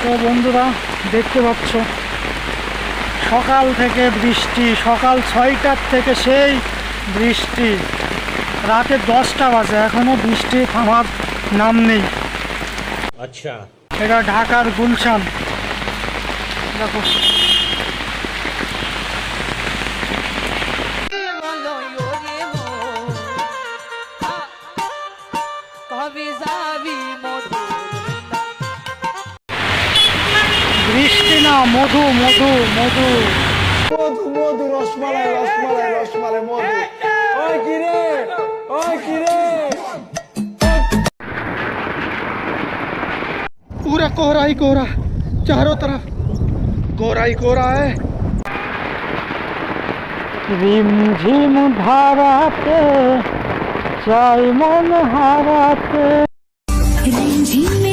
তো বন্ধুরা দেখতে পাচ্ছ সকাল থেকে বৃষ্টি, সকাল 6টার থেকে সেই বৃষ্টি, রাতে 10টা বাজে এখনো বৃষ্টি থামার নাম নেই। আচ্ছা, এটা ঢাকার গুলশান। দেখো বৃষ্টি না, মধু মধু মধু মধু মধু রসমালাই রসমালাই রসমালাই মধু। ওই কিরে, ওই কিরে, पूरा कोहरा ही कोहरा, चारों तरफ कोहरा ही कोहरा है। रिमझिम धाराते चाय मन हाराते, रिमझिम